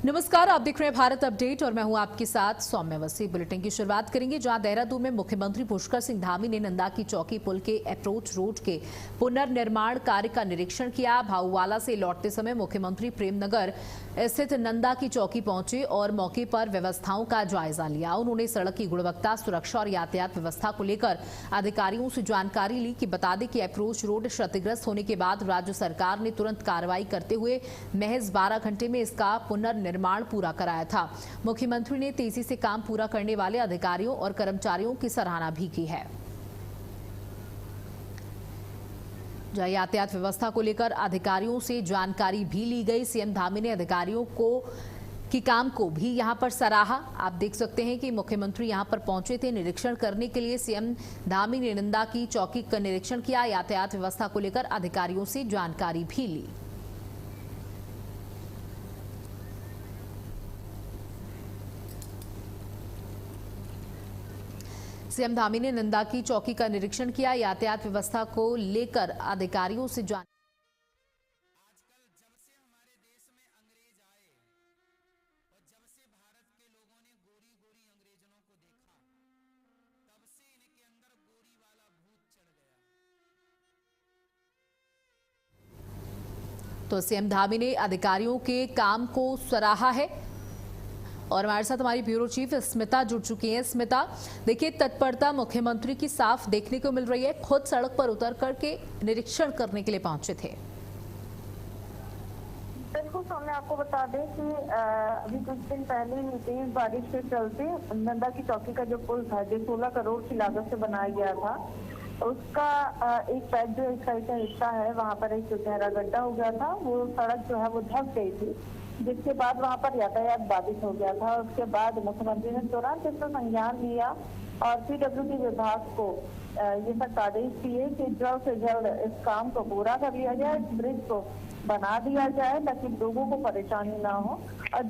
नमस्कार, आप देख रहे हैं भारत अपडेट और मैं हूं आपके साथ सौम्य वसी। बुलेटिन की शुरुआत करेंगे जहां देहरादून में मुख्यमंत्री पुष्कर सिंह धामी ने नंदा की चौकी पुल के अप्रोच रोड के पुनर्निर्माण कार्य का निरीक्षण किया। भाऊवाला से लौटते समय मुख्यमंत्री प्रेमनगर स्थित नंदा की चौकी पहुंचे और मौके पर व्यवस्थाओं का जायजा लिया। उन्होंने सड़क की गुणवत्ता, सुरक्षा और यातायात व्यवस्था को लेकर अधिकारियों से जानकारी ली कि बता दें कि अप्रोच रोड क्षतिग्रस्त होने के बाद राज्य सरकार ने तुरंत कार्रवाई करते हुए महज 12 घंटे में इसका पुनर्निर्माण पूरा कराया था। मुख्यमंत्री ने तेजी से काम पूरा करने वाले अधिकारियों और कर्मचारियों की सराहना भी की है। यातायात व्यवस्था को लेकर अधिकारियों से जानकारी भी ली गई। सीएम धामी ने अधिकारियों की काम को भी यहां पर सराहा। आप देख सकते हैं कि मुख्यमंत्री यहां पर पहुंचे थे निरीक्षण करने के लिए। सीएम धामी ने नंदा की चौकी का निरीक्षण किया, यातायात व्यवस्था को लेकर अधिकारियों से जानकारी भी ली। सीएम धामी ने नंदा की चौकी का निरीक्षण किया, यातायात व्यवस्था को लेकर अधिकारियों से आजकल जब से हमारे देश में अंग्रेज आए और जब से भारत के लोगों ने गोरी गोरी अंग्रेजों को देखा, तब से इनके अंदर गोरी वाला भूत चढ़ गया। तो सीएम धामी ने अधिकारियों के काम को सराहा है। और हमारे साथ हमारी ब्यूरो चीफ स्मिता जुड़ चुकी हैं। स्मिता, देखिए तत्परता मुख्यमंत्री की साफ देखने को मिल रही है। खुद सड़क पर उतर करके निरीक्षण करने के लिए पहुंचे थे। बिल्कुल, हमने आपको बता दें कि अभी कुछ दिन पहले ही तेज बारिश के चलते नंदा की चौकी का जो पुल था, जो 16 करोड़ की लागत से बनाया गया था, उसका एक पैच जो एक साइड का हिस्सा है, वहाँ पर एक गहरा गड्ढा हो गया था। वो सड़क जो है वो धंस गई थी, जिसके बाद वहाँ पर यातायात बाधित हो गया था। उसके बाद मुख्यमंत्री ने तुरंत इसका संज्ञान लिया और पीडब्ल्यूडी विभाग को ये तक आदेश दिए कि जल्द से जल्द इस काम को पूरा कर लिया जाए, इस ब्रिज को बना दिया जाए ताकि लोगों को परेशानी ना हो। और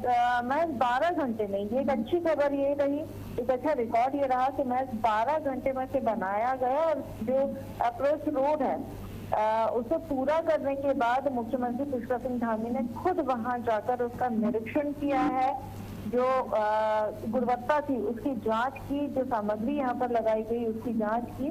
मैं 12 घंटे में, ये एक अच्छी खबर ये रही, एक अच्छा रिकॉर्ड ये रहा कि मैं 12 घंटे में से बनाया गया और जो अप्रोच रोड है उसे पूरा करने के बाद मुख्यमंत्री पुष्कर सिंह धामी ने खुद वहां जाकर उसका निरीक्षण किया है। जो गुणवत्ता थी उसकी जांच की, जो सामग्री यहाँ पर लगाई गई उसकी जांच की,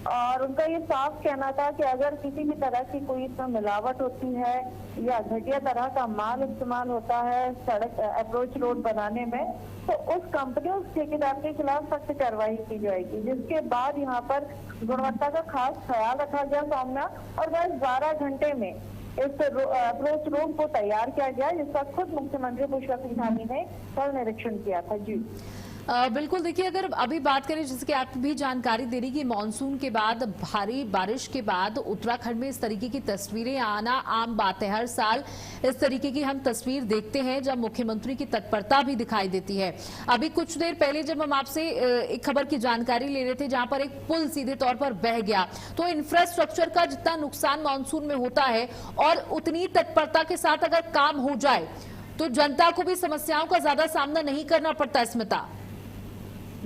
और उनका ये साफ कहना था कि अगर किसी भी तरह की कोई इसमें मिलावट होती है या घटिया तरह का माल इस्तेमाल होता है सड़क अप्रोच रोड बनाने में, तो उस कंपनी, उस ठेकेदार के खिलाफ सख्त कार्रवाई की जाएगी। जिसके बाद यहाँ पर गुणवत्ता का खास ख्याल रखा गया सामना, और बस 12 घंटे में इस अप्रोच रोड को तैयार किया गया, जिसका खुद मुख्यमंत्री पुष्कर सिंह धामी ने कल निरीक्षण किया था। जी बिल्कुल, देखिए अगर अभी बात करें, जैसे कि आप भी जानकारी दे रही कि मानसून के बाद, भारी बारिश के बाद उत्तराखंड में इस तरीके की तस्वीरें आना आम बात है। हर साल इस तरीके की हम तस्वीर देखते हैं जब मुख्यमंत्री की तत्परता भी दिखाई देती है। अभी कुछ देर पहले जब हम आपसे एक खबर की जानकारी ले रहे थे जहां पर एक पुल सीधे तौर पर बह गया, तो इंफ्रास्ट्रक्चर का जितना नुकसान मानसून में होता है और उतनी तत्परता के साथ अगर काम हो जाए तो जनता को भी समस्याओं का ज्यादा सामना नहीं करना पड़ता। स्मिता,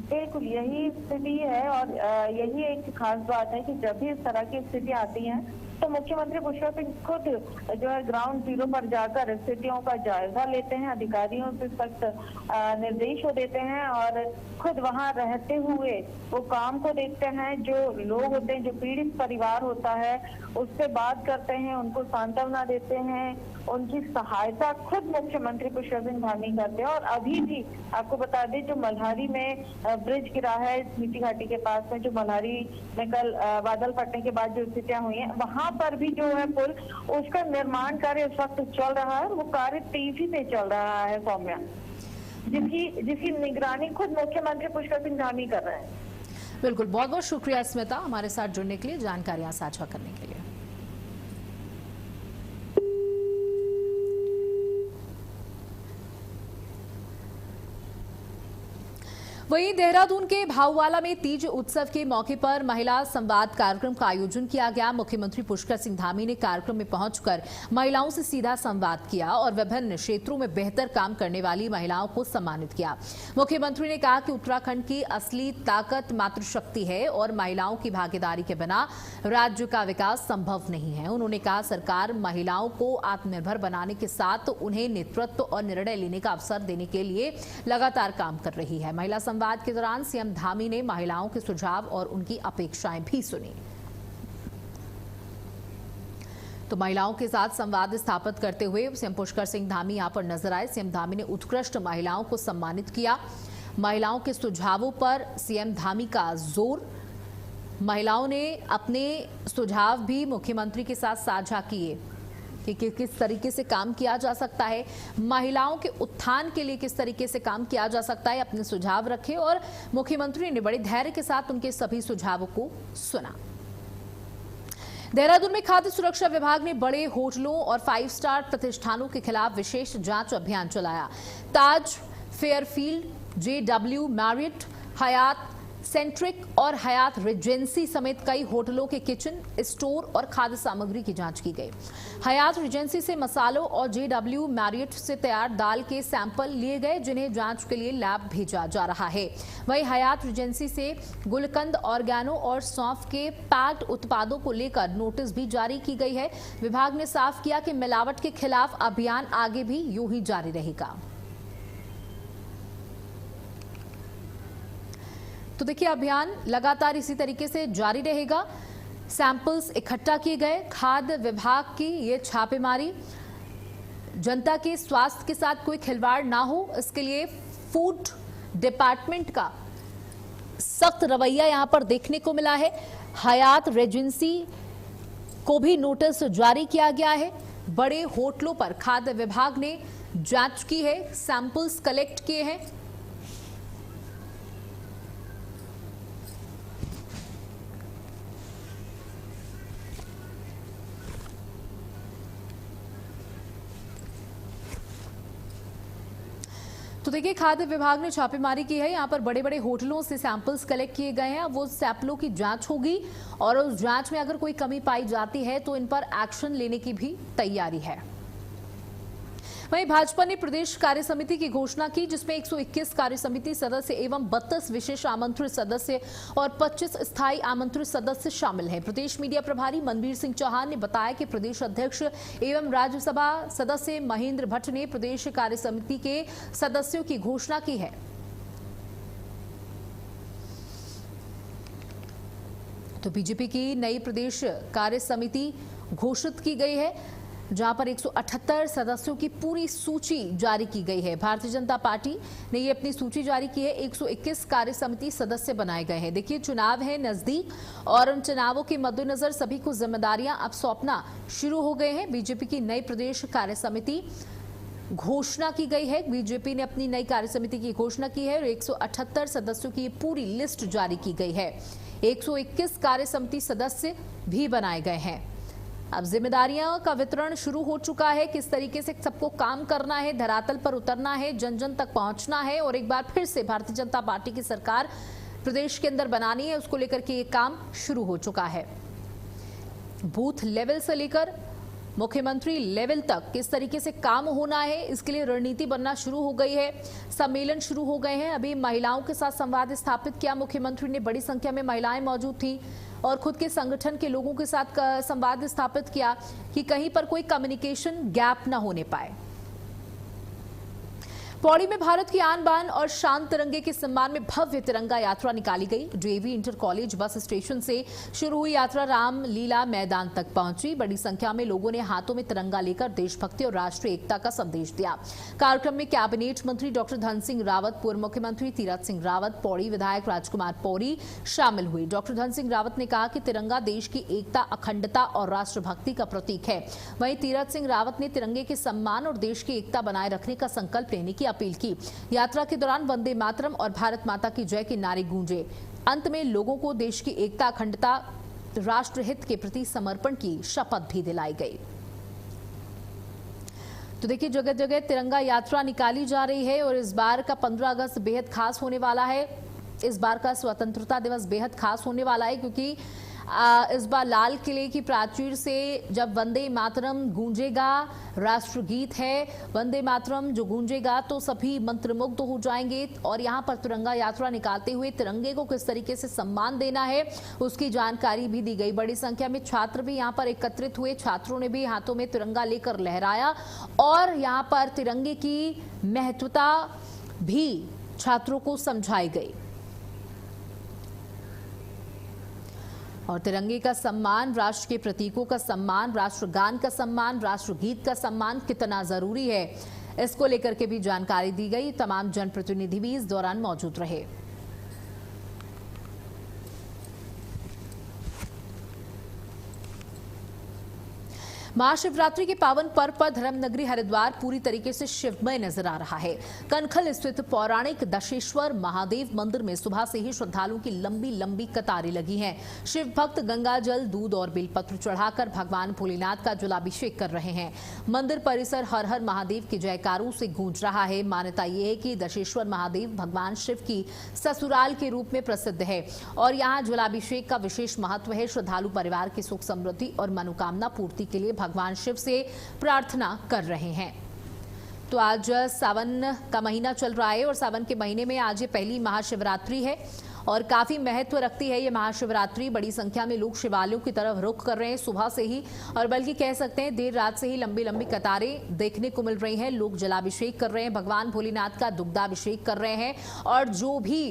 बिल्कुल यही स्थिति है और यही एक खास बात है कि जब भी इस तरह की स्थिति आती है तो मुख्यमंत्री पुष्कर सिंह खुद जो है ग्राउंड जीरो पर जाकर स्थितियों का जायजा लेते हैं, अधिकारियों से सख्त निर्देश देते हैं और खुद वहां रहते हुए वो काम को देखते हैं। जो लोग होते हैं, जो पीड़ित परिवार होता है, उससे बात करते हैं, उनको सांत्वना देते हैं, उनकी सहायता खुद मुख्यमंत्री पुष्कर सिंह धामी करते हैं। और अभी भी आपको बता दें, जो मल्हारी में ब्रिज गिरा है, मीठी घाटी के पास में, जो मल्हारी में कल बादल फटने के बाद जो स्थितियां हुई हैं, वहां पर भी जो है पुल, उसका निर्माण कार्य इस वक्त चल रहा है। वो कार्य तेजी से चल रहा है सौम्या, जिसकी निगरानी खुद मुख्यमंत्री पुष्कर सिंह धामी कर रहे हैं। बिल्कुल, बहुत बहुत शुक्रिया स्मिता, हमारे साथ जुड़ने के लिए, जानकारियां साझा करने के लिए। वहीं देहरादून के भाऊवाला में तीज उत्सव के मौके पर महिला संवाद कार्यक्रम का आयोजन किया गया। मुख्यमंत्री पुष्कर सिंह धामी ने कार्यक्रम में पहुंचकर महिलाओं से सीधा संवाद किया और विभिन्न क्षेत्रों में बेहतर काम करने वाली महिलाओं को सम्मानित किया। मुख्यमंत्री ने कहा कि उत्तराखंड की असली ताकत मातृशक्ति है और महिलाओं की भागीदारी के बिना राज्य का विकास संभव नहीं है। उन्होंने कहा सरकार महिलाओं को आत्मनिर्भर बनाने के साथ उन्हें नेतृत्व और निर्णय लेने का अवसर देने के लिए लगातार काम कर रही है। महिला संवाद के दौरान सीएम धामी ने महिलाओं के सुझाव और उनकी अपेक्षाएं भी सुनी। तो महिलाओं के साथ संवाद स्थापित करते हुए सीएम पुष्कर सिंह धामी यहां पर नजर आए। सीएम धामी ने उत्कृष्ट महिलाओं को सम्मानित किया। महिलाओं के सुझावों पर सीएम धामी का जोर। महिलाओं ने अपने सुझाव भी मुख्यमंत्री के साथ साझा किए कि किस तरीके से काम किया जा सकता है, महिलाओं के उत्थान के लिए किस तरीके से काम किया जा सकता है। अपने सुझाव रखे और मुख्यमंत्री ने बड़े धैर्य के साथ उनके सभी सुझावों को सुना। देहरादून में खाद्य सुरक्षा विभाग ने बड़े होटलों और 5 स्टार प्रतिष्ठानों के खिलाफ विशेष जांच अभियान चलाया। ताज, फेयरफील्ड, JW मैरियट, हयात सेंट्रिक और हयात रिजेंसी समेत कई होटलों के किचन, स्टोर और खाद्य सामग्री की जांच की गई। हयात रिजेंसी से मसालों और JW मैरियट से तैयार दाल के सैंपल लिए गए, जिन्हें जांच के लिए लैब भेजा जा रहा है। वहीं हयात रिजेंसी से गुलकंद, ऑर्गेनो और सौंफ के पैक्ड उत्पादों को लेकर नोटिस भी जारी की गई है। विभाग ने साफ किया कि मिलावट के खिलाफ अभियान आगे भी यूं ही जारी रहेगा। तो देखिए, अभियान लगातार इसी तरीके से जारी रहेगा। सैंपल्स इकट्ठा किए गए। खाद्य विभाग की ये छापेमारी जनता के स्वास्थ्य के साथ कोई खिलवाड़ ना हो, इसके लिए फूड डिपार्टमेंट का सख्त रवैया यहां पर देखने को मिला है। हयात रेजेंसी को भी नोटिस जारी किया गया है। बड़े होटलों पर खाद्य विभाग ने जांच की है, सैंपल्स कलेक्ट किए हैं। तो देखिए, खाद्य विभाग ने छापेमारी की है। यहाँ पर बड़े बड़े होटलों से सैंपल्स कलेक्ट किए गए हैं। वो सैंपलों की जांच होगी और उस जांच में अगर कोई कमी पाई जाती है तो इन पर एक्शन लेने की भी तैयारी है। वहीं भाजपा ने प्रदेश कार्य समिति की घोषणा की, जिसमें 121 कार्य समिति सदस्य एवं 32 विशेष आमंत्रित सदस्य और 25 स्थायी आमंत्रित सदस्य शामिल हैं। प्रदेश मीडिया प्रभारी मनबीर सिंह चौहान ने बताया कि प्रदेश अध्यक्ष एवं राज्यसभा सदस्य महेंद्र भट्ट ने प्रदेश कार्य समिति के सदस्यों की घोषणा की है। तो बीजेपी की नई प्रदेश कार्य समिति घोषित की गई है, जहां पर 178 सदस्यों की पूरी सूची जारी की गई है। भारतीय जनता पार्टी ने ये अपनी सूची जारी की है। 121 कार्य समिति सदस्य बनाए गए हैं। देखिए, चुनाव है नजदीक और उन चुनावों के मद्देनजर सभी को जिम्मेदारियां अब सौंपना शुरू हो गए हैं। बीजेपी की नई प्रदेश कार्य समिति घोषणा की गई है। बीजेपी ने अपनी नई कार्य समिति की घोषणा की है और 178 सदस्यों की पूरी लिस्ट जारी की गई है। 121 कार्य समिति सदस्य भी बनाए गए हैं। अब जिम्मेदारियां का वितरण शुरू हो चुका है। किस तरीके से सबको काम करना है, धरातल पर उतरना है, जन जन तक पहुंचना है और एक बार फिर से भारतीय जनता पार्टी की सरकार प्रदेश के अंदर बनानी है, उसको लेकर के ये काम शुरू हो चुका है। बूथ लेवल से लेकर मुख्यमंत्री लेवल तक किस तरीके से काम होना है, इसके लिए रणनीति बनना शुरू हो गई है। सम्मेलन शुरू हो गए हैं। अभी महिलाओं के साथ संवाद स्थापित किया मुख्यमंत्री ने। बड़ी संख्या में महिलाएं मौजूद थी और खुद के संगठन के लोगों के साथ संवाद स्थापित किया कि कहीं पर कोई कम्युनिकेशन गैप न होने पाए। पौड़ी में भारत की आन बान और शान तिरंगे के सम्मान में भव्य तिरंगा यात्रा निकाली गई। DAV inter college bus station से शुरू हुई यात्रा रामलीला मैदान तक पहुंची। बड़ी संख्या में लोगों ने हाथों में तिरंगा लेकर देशभक्ति और राष्ट्रीय एकता का संदेश दिया। कार्यक्रम में कैबिनेट मंत्री डॉक्टर धन सिंह रावत, पूर्व मुख्यमंत्री तीरथ सिंह रावत, पौड़ी विधायक राजकुमार पौड़ी शामिल हुए। डॉक्टर धन सिंह रावत ने कहा कि तिरंगा देश की एकता, अखंडता और राष्ट्रभक्ति का प्रतीक है। वहीं तीरथ सिंह रावत ने तिरंगे के सम्मान और देश की एकता बनाए रखने का संकल्प लेने की अपील की। यात्रा के दौरान वंदे मातरम और भारत माता की जय के नारे गूंजे। अंत में लोगों को देश की एकता, अखंडता, राष्ट्रहित के प्रति समर्पण की शपथ भी दिलाई गई। तो देखिए जगह जगह तिरंगा यात्रा निकाली जा रही है और इस बार का 15 अगस्त बेहद खास होने वाला है। इस बार का स्वतंत्रता दिवस बेहद खास होने वाला है क्योंकि इस बार लाल किले की प्राचीर से जब वंदे मातरम गूंजेगा, राष्ट्रगीत है वंदे मातरम जो गूंजेगा तो सभी मंत्रमुग्ध हो जाएंगे। और यहां पर तिरंगा यात्रा निकालते हुए तिरंगे को किस तरीके से सम्मान देना है उसकी जानकारी भी दी गई। बड़ी संख्या में छात्र भी यहां पर एकत्रित हुए, छात्रों ने भी हाथों में तिरंगा लेकर लहराया और यहां पर तिरंगे की महत्वता भी छात्रों को समझाई गई। और तिरंगे का सम्मान, राष्ट्र के प्रतीकों का सम्मान, राष्ट्रगान का सम्मान, राष्ट्रगीत का सम्मान कितना जरूरी है इसको लेकर के भी जानकारी दी गई। तमाम जनप्रतिनिधि भी इस दौरान मौजूद रहे। महाशिवरात्रि के पावन पर्व पर धर्मनगरी हरिद्वार पूरी तरीके से शिवमय नजर आ रहा है। कनखल स्थित पौराणिक दशेश्वर महादेव मंदिर में सुबह से ही श्रद्धालुओं की लंबी लंबी कतारें लगी हैं। शिव भक्त गंगा जल, दूध और बेलपत्र चढ़ाकर भगवान भोलेनाथ का जलाभिषेक कर रहे हैं। मंदिर परिसर हर हर महादेव की जयकारों से गूंज रहा है। मान्यता ये है कि दशेश्वर महादेव भगवान शिव की ससुराल के रूप में प्रसिद्ध है और यहाँ जलाभिषेक का विशेष महत्व है। श्रद्धालु परिवार की सुख समृद्धि और मनोकामना पूर्ति के लिए भगवान शिव से प्रार्थना कर रहे हैं। तो आज सावन का महीना चल रहा है और सावन के महीने में आज ये पहली महाशिवरात्रि है और काफी महत्व रखती है ये महाशिवरात्रि। बड़ी संख्या में लोग शिवालयों की तरफ रुख कर रहे हैं सुबह से ही और बल्कि कह सकते हैं देर रात से ही लंबी लंबी कतारें देखने को मिल रही हैं। लोग जलाभिषेक कर रहे हैं, भगवान भोलेनाथ का दुग्धाभिषेक कर रहे हैं और जो भी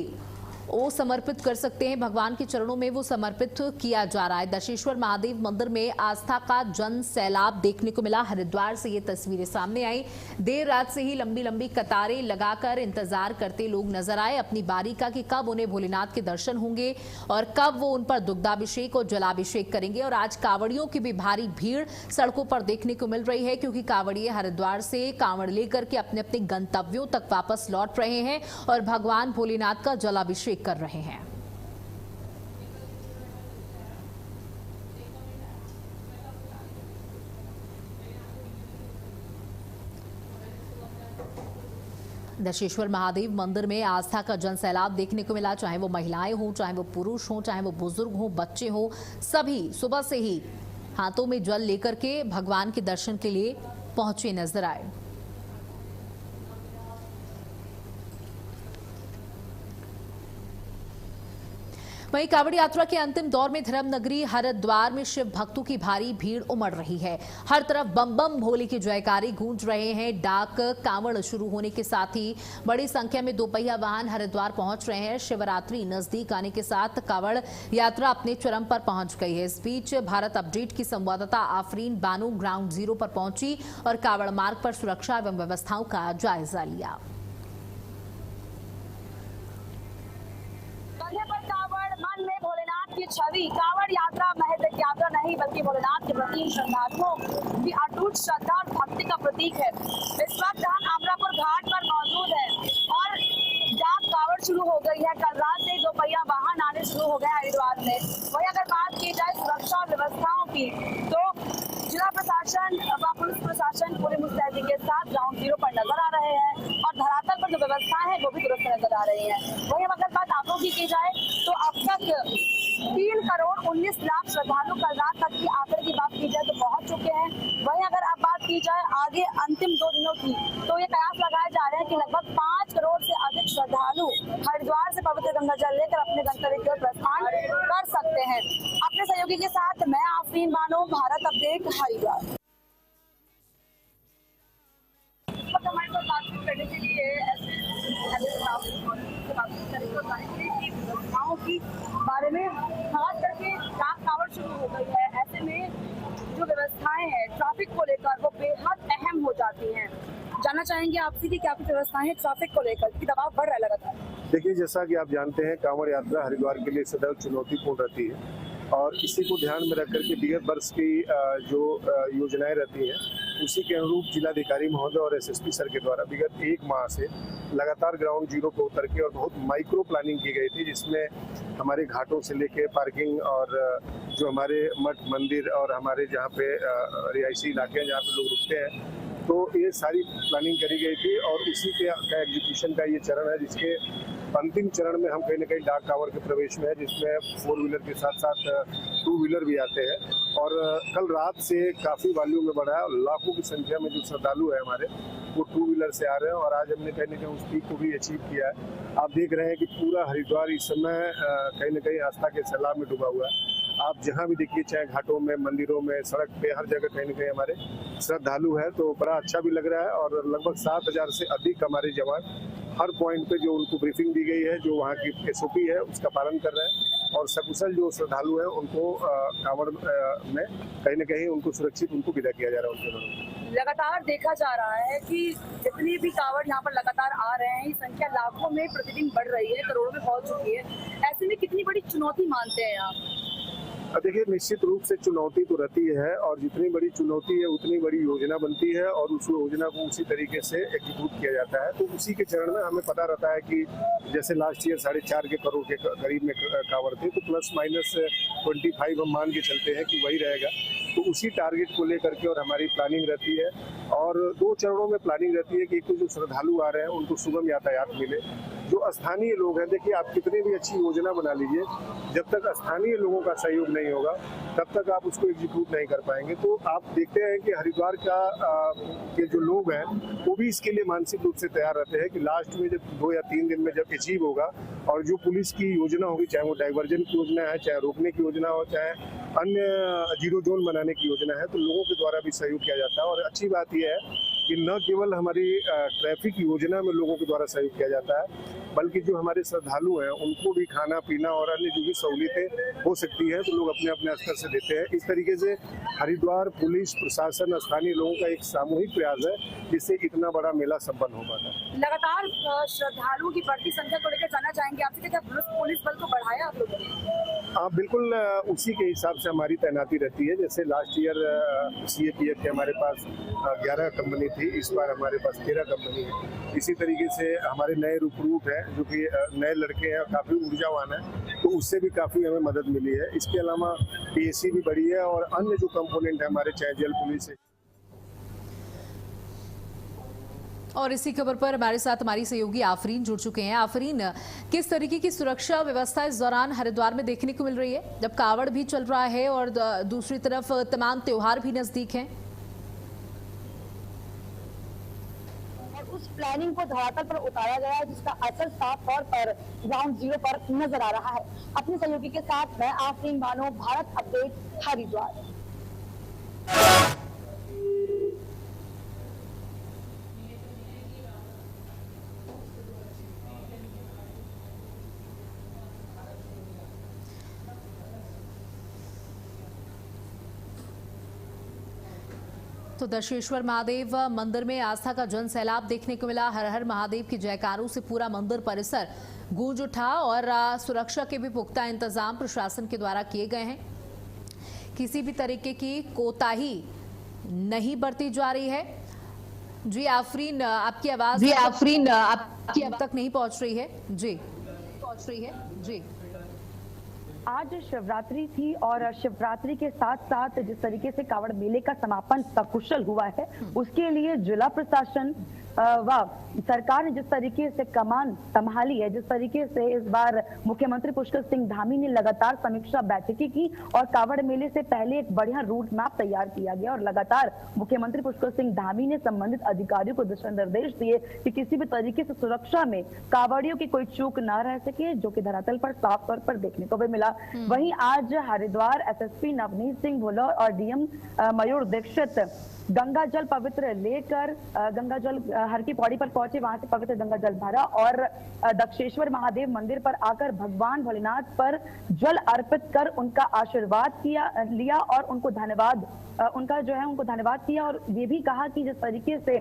वो समर्पित कर सकते हैं भगवान के चरणों में वो समर्पित किया जा रहा है। दशेश्वर महादेव मंदिर में आस्था का जन सैलाब देखने को मिला। हरिद्वार से ये तस्वीरें सामने आई। देर रात से ही लंबी लंबी कतारें लगाकर इंतजार करते लोग नजर आए अपनी बारी का कि कब उन्हें भोलेनाथ के दर्शन होंगे और कब वो उन पर दुग्धाभिषेक और जलाभिषेक करेंगे। और आज कांवड़ियों की भी भारी भीड़ सड़कों पर देखने को मिल रही है क्योंकि कांवड़िए हरिद्वार से कांवड़ लेकर के अपने अपने गंतव्यों तक वापस लौट रहे हैं और भगवान भोलेनाथ का जलाभिषेक कर रहे हैं। दशेश्वर महादेव मंदिर में आस्था का जनसैलाब देखने को मिला। चाहे वो महिलाएं हो, चाहे वो पुरुष हो, चाहे वो बुजुर्ग हो, बच्चे हो, सभी सुबह से ही हाथों में जल लेकर के भगवान के दर्शन के लिए पहुंचे नजर आए। वहीं कांवड़ यात्रा के अंतिम दौर में धर्मनगरी हरिद्वार में शिव भक्तों की भारी भीड़ उमड़ रही है। हर तरफ बम बम भोले की जयकारे गूंज रहे हैं। डाक कांवड़ शुरू होने के साथ ही बड़ी संख्या में दोपहिया वाहन हरिद्वार पहुंच रहे हैं। शिवरात्रि नजदीक आने के साथ कांवड़ यात्रा अपने चरम पर पहुंच गई है। इस बीच भारत अपडेट की संवाददाता आफरीन बानू ग्राउंड जीरो पर पहुंची और कांवड़ मार्ग पर सुरक्षा एवं व्यवस्थाओं का जायजा लिया। मन में भोलेनाथ की छवि। कांवड़ यात्रा महज एक यात्रा नहीं बल्कि भोलेनाथ के प्रति श्रद्धालुओं की अटूट श्रद्धा और भक्ति का प्रतीक है। इस वक्त हम अमरापुर घाट पर मौजूद है और जहाँ कांवड़ शुरू हो गई है, कल रात से दोपहिया वाहन आने शुरू हो गए हरिद्वार में। वही अगर बात की जाए सुरक्षा और व्यवस्थाओं की तो जिला प्रशासन व पुलिस प्रशासन पूरी मुस्तैदी के साथ ग्राउंड जीरो पर नजर आ रहे हैं और धरातल पर जो व्यवस्थाएं हैं वो भी दुरुस्त नजर आ रही हैं। वहीं अगर बात आंकड़ों की जाए तो अब तक 3 करोड़ 19 लाख श्रद्धालु कल रात तक की आंकड़े की बात की जाए तो पहुंच चुके हैं। वहीं अगर अब बात की जाए आगे अंतिम 2 दिनों की तो ये कयास लगाए जा रहे हैं कि लगभग 5 करोड़ से अधिक श्रद्धालु हरिद्वार से पवित्र गंगा जल लेकर अपने गंतव्य की ओर प्रस्थान कर सकते हैं। अपने सहयोगी के साथ मैं आफरीन बानो, भारत अपडेट, हरिद्वार। हमारे साथ बातचीत करने के लिए व्यवस्थाओं की बारे में खास करके कांवड़ शुरू हो गई है, ऐसे में जो व्यवस्थाएं हैं ट्रैफिक को लेकर वो बेहद अहम हो जाती हैं। जानना चाहेंगे आपसे कि क्या कुछ व्यवस्थाएं हैं ट्रैफिक को लेकर कि दबाव बढ़ रहा है लगातार? देखिए, जैसा कि आप जानते हैं कांवड़ यात्रा हरिद्वार के लिए सदैव चुनौतीपूर्ण रहती है और इसी को ध्यान में रख करके विगत वर्ष की जो योजनाएं रहती हैं उसी के अनुरूप जिलाधिकारी महोदय और एसएसपी सर के द्वारा विगत 1 माह से लगातार ग्राउंड जीरो पर उतर के और बहुत माइक्रो प्लानिंग की गई थी, जिसमें हमारे घाटों से लेके पार्किंग और जो हमारे मठ मंदिर और हमारे जहाँ पे रिहायशी इलाके हैं जहाँ पे लोग रुकते हैं तो ये सारी प्लानिंग करी गई थी और उसी के एग्जीक्यूशन का ये चरण है, जिसके अंतिम चरण में हम कहीं ना कहीं डाक टावर के प्रवेश में है, जिसमें 4 व्हीलर के साथ साथ 2 व्हीलर भी आते हैं। और कल रात से काफ़ी वॉल्यूम में बढ़ा है और लाखों की संख्या में जो श्रद्धालु है हमारे वो 2 व्हीलर से आ रहे हैं और आज हमने कहीं ना कहीं उस पीक को भी अचीव किया है। आप देख रहे हैं कि पूरा हरिद्वार इस समय कहीं ना कहीं आस्था के सैलाब में डूबा हुआ है। आप जहाँ भी देखिए, चाहे घाटों में, मंदिरों में, सड़क पे, हर जगह कहीं ना कहीं हमारे श्रद्धालु है। तो बड़ा अच्छा भी लग रहा है और लगभग 7,000 से अधिक हमारे जवान हर पॉइंट पे जो उनको ब्रीफिंग दी गई है, जो वहाँ की SOP है, उसका पालन कर रहे हैं और सकुशल जो श्रद्धालु है उनको कांवड़ में कहीं ना कहीं उनको सुरक्षित उनको विदा किया जा रहा है उनके घरों। लगातार देखा जा रहा है कि जितनी भी कावड़ यहाँ पर लगातार आ रहे हैं, संख्या लाखों में प्रतिदिन बढ़ रही है, करोड़ों में पहुंच चुकी है। ऐसे में कितनी बड़ी चुनौती मानते हैं आप? देखिए, निश्चित रूप से चुनौती तो रहती है और जितनी बड़ी चुनौती है उतनी बड़ी योजना बनती है और उस योजना को उसी तरीके से एग्जीक्यूट किया जाता है। तो उसी के चरण में हमें पता रहता है कि जैसे लास्ट ईयर 4.5 करोड़ के करीब में कांवड़ थे, तो प्लस माइनस 25 हम मान के चलते हैं कि वही रहेगा। तो उसी टारगेट को लेकर के और हमारी प्लानिंग रहती है और 2 चरणों में प्लानिंग रहती है कि एक तो जो श्रद्धालु आ रहे हैं उनको सुगम यातायात मिले, जो स्थानीय लोग हैं। देखिए, आप कितनी भी अच्छी योजना बना लीजिए, जब तक स्थानीय लोगों का सहयोग नहीं होगा तब तक आप उसको एग्जीक्यूट नहीं कर पाएंगे। तो आप देखते हैं कि हरिद्वार के जो लोग हैं वो भी इसके लिए मानसिक रूप से तैयार रहते हैं कि लास्ट में जब 2 या 3 दिन में जब अचीव होगा और जो पुलिस की योजना होगी, चाहे वो डाइवर्जन की योजना है, चाहे रोकने की योजना हो, चाहे अन्य 0 जोन बनाने की योजना है, तो लोगों के द्वारा भी सहयोग किया जाता है। और अच्छी बात यह है कि न केवल हमारी ट्रैफिक योजना में लोगों के द्वारा सहयोग किया जाता है, बल्कि जो हमारे श्रद्धालु हैं उनको भी खाना पीना और अन्य जो भी सहूलियतें हो सकती है तो लोग अपने अपने स्तर से देते हैं। इस तरीके से हरिद्वार पुलिस प्रशासन, स्थानीय लोगों का एक सामूहिक प्रयास है जिससे इतना बड़ा मेला संपन्न हो पाता है। लगातार श्रद्धालुओं की बढ़ती संख्या को लेकर जानना चाहेंगे आपसे, क्या पुलिस बल को बढ़ाया आप लोगों ने? हाँ, बिल्कुल उसी के हिसाब से हमारी तैनाती रहती है। जैसे लास्ट ईयर CAPF के हमारे पास 11 कंपनी थी, इस बार हमारे पास 13 कंपनी है। इसी तरीके से हमारे नए रिक्रूट हैं जो कि नए लड़के हैं, काफ़ी ऊर्जावान हैं, तो उससे भी काफ़ी हमें मदद मिली है। इसके अलावा PSC भी बढ़ी है और अन्य जो कंपोनेंट है हमारे, चाहे जल पुलिस है। और इसी खबर पर हमारे साथ हमारी सहयोगी आफरीन जुड़ चुके हैं। आफरीन, किस तरीके की सुरक्षा व्यवस्था इस दौरान हरिद्वार में देखने को मिल रही है, जब कावड़ भी चल रहा है और दूसरी तरफ तमाम त्योहार भी नजदीक हैं? उस प्लानिंग को धरातल पर उतारा गया है जिसका असर साफ तौर पर ग्राउंड जीरो पर नजर आ रहा है। अपने सहयोगी के साथ मैं आफरीन बानो, भारत अपडेट, हरिद्वार। तो दशेश्वर महादेव मंदिर में आस्था का जन सैलाब देखने को मिला। हर हर महादेव की जयकारों से पूरा मंदिर परिसर गूंज उठा और सुरक्षा के भी पुख्ता इंतजाम प्रशासन के द्वारा किए गए हैं। किसी भी तरीके की कोताही नहीं बरती जा रही है। जी आफरीन, आपकी आवाज अब तक नहीं पहुंच रही है। जी आज शिवरात्रि थी और शिवरात्रि के साथ साथ जिस तरीके से कावड़ मेले का समापन सकुशल हुआ है, उसके लिए जिला प्रशासन व सरकार ने जिस तरीके से कमान संभाली है, जिस तरीके से इस बार मुख्यमंत्री पुष्कर सिंह धामी ने लगातार समीक्षा बैठकें की और कावड़ मेले से पहले एक बढ़िया रूट मैप तैयार किया गया और लगातार मुख्यमंत्री पुष्कर सिंह धामी ने संबंधित अधिकारियों को दिशा निर्देश दिए कि किसी भी तरीके से सुरक्षा में कावड़ियों की कोई चूक न रह सके, जो कि धरातल पर साफ तौर पर देखने को भी मिला। वहीं आज हरिद्वार SSP नवनीत सिंह भुल्लर और DM मयूर दीक्षित गंगा जल पवित्र लेकर गंगा जल हर की पौड़ी पर पहुंचे, वहां से पवित्र गंगा जल भरा और दक्षेश्वर महादेव मंदिर पर आकर भगवान भोलेनाथ पर जल अर्पित कर उनका आशीर्वाद लिया और उनको धन्यवाद किया और ये भी कहा कि जिस तरीके से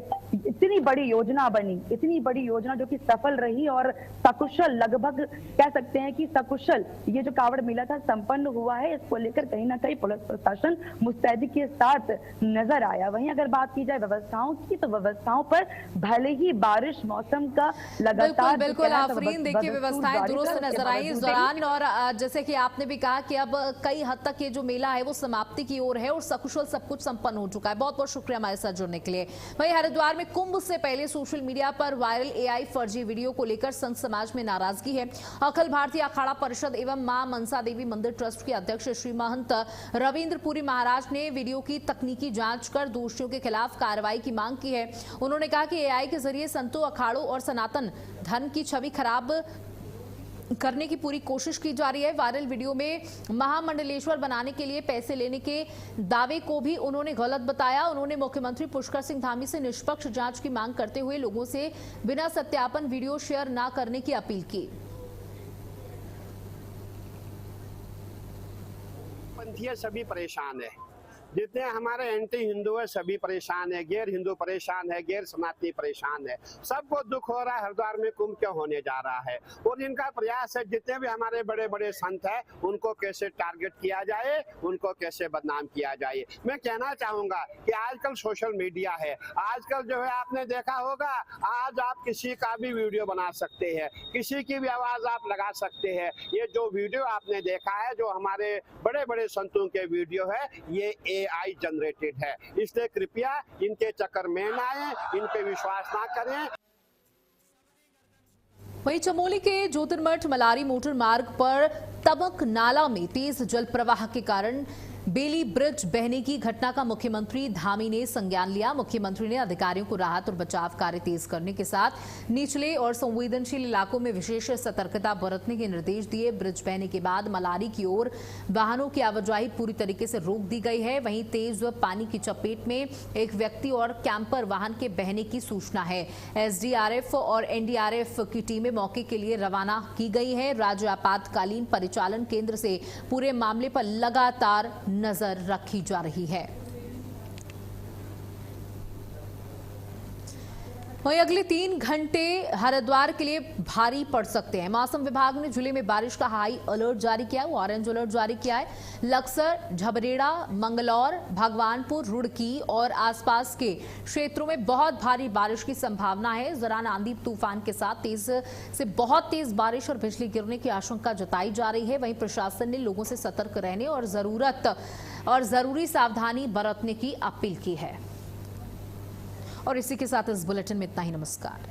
इतनी बड़ी योजना बनी, इतनी बड़ी योजना जो कि सफल रही और सकुशल, लगभग कह सकते हैं कि सकुशल ये जो कावड़ मेला था संपन्न हुआ है, इसको लेकर कहीं ना कहीं पुलिस प्रशासन मुस्तैदी के साथ नजर आया। वहीं अगर बात की जाए व्यवस्थाओं की, तो व्यवस्थाओं पर भले ही बारिश मौसम का लगातार बिल्कुल आफरीन, देखिए व्यवस्थाएं दुरुस्त नजर आई इस दौरान। और जैसे कि आपने भी कहा कि अब कई हद तक ये जो मेला है वो समाप्ति की ओर है और सकुशल सब कुछ संपन्न हो चुका है। बहुत बहुत शुक्रिया हमारे साथ जुड़ने के लिए। वहीं हरिद्वार में कुंभ से पहले सोशल मीडिया पर वायरल एआई फर्जी वीडियो को लेकर संत समाज में नाराजगी है। अखिल भारतीय अखाड़ा परिषद एवं मां मनसा देवी मंदिर ट्रस्ट के अध्यक्ष श्री महंत रविंद्र पुरी महाराज ने वीडियो की तकनीकी जांच कर दोषियों के खिलाफ कार्रवाई की मांग की है। उन्होंने कहा कि एआई के जरिए संतों, अखाड़ों और सनातन धर्म की छवि खराब करने की पूरी कोशिश की जा रही है। वायरल वीडियो में महामंडलेश्वर बनाने के लिए पैसे लेने के दावे को भी उन्होंने गलत बताया। उन्होंने मुख्यमंत्री पुष्कर सिंह धामी से निष्पक्ष जांच की मांग करते हुए लोगों से बिना सत्यापन वीडियो शेयर न करने की अपील की। पंथी सभी परेशान है, जितने हमारे एंटी हिंदू है सभी परेशान है, गैर हिंदू परेशान है, गैर समाती परेशान है। सबको दुख हो रहा है हरिद्वार में कुंभ क्यों होने जा रहा है। और इनका प्रयास है जितने भी हमारे बड़े बड़े संत हैं उनको कैसे टारगेट किया जाए, उनको कैसे बदनाम किया जाए। मैं कहना चाहूंगा कि आजकल सोशल मीडिया है, आजकल जो है आपने देखा होगा, आज आप किसी का भी वीडियो बना सकते हैं, किसी की भी आवाज आप लगा सकते हैं। ये जो वीडियो आपने देखा है, जो हमारे बड़े बड़े संतों के वीडियो है, ये AI जनरेटेड है। इसलिए कृपया इनके चक्कर में ना आए, इन पे विश्वास ना करें। वहीं चमोली के ज्योतिर्मठ मलारी मोटर मार्ग पर तबक नाला में तेज जल प्रवाह के कारण बेली ब्रिज बहने की घटना का मुख्यमंत्री धामी ने संज्ञान लिया। मुख्यमंत्री ने अधिकारियों को राहत और बचाव कार्य तेज करने के साथ निचले और संवेदनशील इलाकों में विशेष सतर्कता बरतने के निर्देश दिए। ब्रिज बहने के बाद मलारी की ओर वाहनों की आवाजाही पूरी तरीके से रोक दी गई है। वहीं तेज पानी की चपेट में एक व्यक्ति और कैंपर वाहन के बहने की सूचना है। SDRF और NDRF की टीमें मौके के लिए रवाना की गई है। राज्य आपातकालीन परिचालन केंद्र से पूरे मामले पर लगातार नजर रखी जा रही है। वहीं अगले 3 घंटे हरिद्वार के लिए भारी पड़ सकते हैं। मौसम विभाग ने जिले में बारिश का हाई अलर्ट जारी किया है, ऑरेंज अलर्ट जारी किया है। लक्सर, झबरेड़ा, मंगलौर, भगवानपुर, रुड़की और आसपास के क्षेत्रों में बहुत भारी बारिश की संभावना है। इस दौरान आंधी तूफान के साथ तेज से बहुत तेज बारिश और बिजली गिरने की आशंका जताई जा रही है। वहीं प्रशासन ने लोगों से सतर्क रहने और जरूरी सावधानी बरतने की अपील की है। और इसी के साथ इस बुलेटिन में इतना ही। नमस्कार।